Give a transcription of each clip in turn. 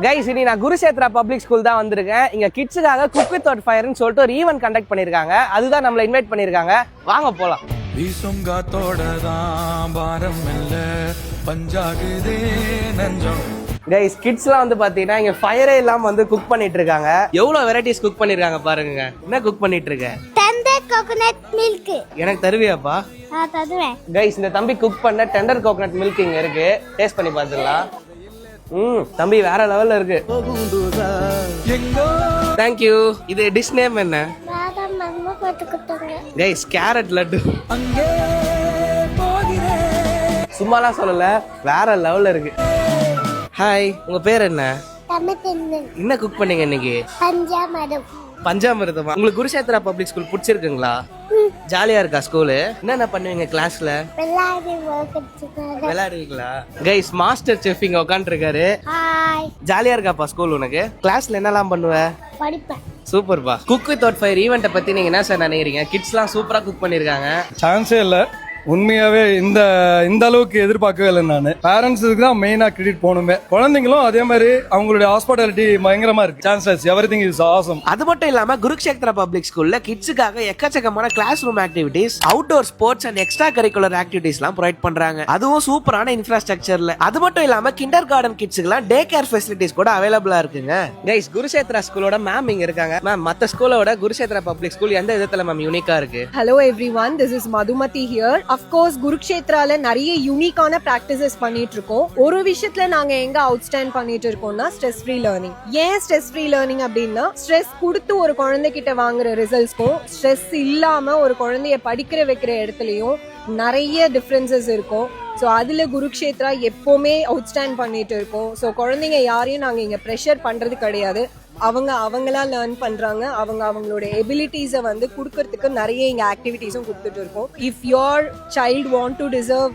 Guys இனி நான் Kurukshetra public school தான் வந்திருக்கேன். இங்க கிட்ஸுக்காக குக் வித் ஃபயர்னு சொல்லிட்டு ஒரு ஈவென்ட் கண்டக்ட் பண்ணிருக்காங்க. அதுதான் நம்மள இன்வைட் பண்ணிருக்காங்க. வாங்க போலாம். வீசும் காத்தோட தான் பாரம் இல்ல பஞ்சாகுதே நஞ்சம். கைஸ் கிட்ஸ்லாம் வந்து பாத்தீங்கன்னா இங்க ஃபயரே இல்லாம வந்து குக் பண்ணிட்டு இருக்காங்க. எவ்வளவு வெரைட்டிஸ் குக் பண்ணிருக்காங்க பாருங்க. என்ன குக் பண்ணிட்டு இருக்க? Tender coconut milk. எனக்கு தருவியாப்பா? தருவேன். கைஸ் இந்த தம்பி குக் பண்ண டெண்டர் கோகனட் மில்க் இங்க இருக்கு. டேஸ்ட் பண்ணி பாத்துடலாம். தம்பி வேற லெவல்ல இருக்கு. Thank you. இது டிஷ் நேம் என்ன? பாதாம் மம்மா போட்டு கொடுத்தாங்க. Guys carrot laddu. சும்மாலாம் சொல்லல, வேற லெவல்ல இருக்கு. ஹாய், உங்க பேர் என்ன? தமிழ்தென்னன். என்ன குக் பண்ணீங்க இன்னைக்கு? பஞ்சாமரம். பஞ்சாமிர்தமா? உங்களுக்கு குருஷேத்ரா பப்ளிக் ஸ்கூல் பிடிச்சிருக்குங்களா? ஜாலியா இருக்கா ஸ்கூலு? என்னென்ன பண்ணுவீங்க கிளாஸ்ல? விளையாடுவீங்களா? கைஸ் மாஸ்டர் செஃப் இங்க உட்காந்துருக்காரு. ஹாய். ஜாலியா இருக்காப்பா ஸ்கூல் உனக்கு? கிளாஸ்ல என்னெல்லாம் பண்ணுவ? படிப்பேன். சூப்பர்ப்பா. குக் வித் ஃபயர் ஈவெண்ட்டை பத்தி நீங்க என்ன சார் நினைக்கிறீங்க? கிட்ஸ்லாம் சூப்பரா குக் பண்ணிருக்காங்க. சான்ஸே இல்ல. உண்மையாவே இந்த அளவுக்கு எதிர்பார்க்கவே இல்லை. நான் பேரண்ட்ஸுக்கு தான் மெயினா கிரெடிட் போகணுமே. குழந்தைங்களும் அதே மாதிரி அவங்களுடைய ஹாஸ்பிட்டாலிட்டி பயங்கரமா இருக்கு. Chances everything is awesome. அது மட்டும் இல்லாம குருஷேத்ரா பப்ளிக் ஸ்கூல்ல கிட்ஸுக்காக எக்கச்சக்கமான class room activities, outdoor sports and extra curricular activities எல்லாம் ப்ரொவைட் பண்றாங்க. அதுவும் சூப்பரான இன்ஃப்ராஸ்ட்ரக்சர்ல. அது மட்டும் இல்லாம கிண்டர் கார்டன் கிட்ஸுக்குலாம் டே கேர் ஃபெசிலிட்டிஸ் கூட அவைலபிளா இருக்குங்க. கைஸ் குருஷேத்ரா ஸ்கூலோட மேம் இங்க இருக்காங்க. மேம், மத்த ஸ்கூலோட குருஷேத்ரா பப்ளிக் ஸ்கூல் எந்த விதத்துல மேம் யூனிக்கா இருக்கு? Hello everyone, this is Madhumati here. Of course, குருக்ஷேத்ரால நிறைய யூனிக்கான பிராக்டிசஸ் பண்ணிட்டு இருக்கோம். ஒரு விஷயத்துல நாங்க எங்க அவுட்ஸ்டாண்ட் பண்ணிட்டு இருக்கோம்னா ஸ்ட்ரெஸ் ஃப்ரீ லேர்னிங். ஏன் ஸ்ட்ரெஸ் ஃப்ரீ லேர்னிங் அப்படின்னா, ஸ்ட்ரெஸ் கொடுத்து ஒரு குழந்தைகிட்ட வாங்குற ரிசல்ட்ஸ்க்கும் ஸ்ட்ரெஸ் இல்லாம ஒரு குழந்தைய படிக்கிற வைக்கிற இடத்துலயும் நிறைய டிஃபரன்சஸ் இருக்கும். ஸோ அதில் குருக்ஷேத்ரா எப்போவுமே அவுட்ஸ்டாண்ட் பண்ணிட்டு இருக்கோம். ஸோ குழந்தைங்க யாரையும் நாங்கள் இங்கே ப்ரெஷர் பண்ணுறது கிடையாது. அவங்களா லேர்ன் பண்றாங்க. அவங்களோட எபிலிட்டிஸை வந்து கொடுக்கறதுக்கு நிறைய இங்க ஆக்டிவிட்டிஸும் கொடுத்துட்டு இருக்கோம். If your child want to deserve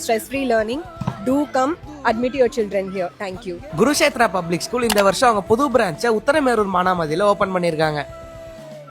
stress free learning, do come admit your children here. Thank you. Kurukshetra public school இந்த வருஷம் அவங்க புது பிரான்ச்சை உத்தரமேரூர் மானாமதியில ஓபன் பண்ணிருக்காங்க.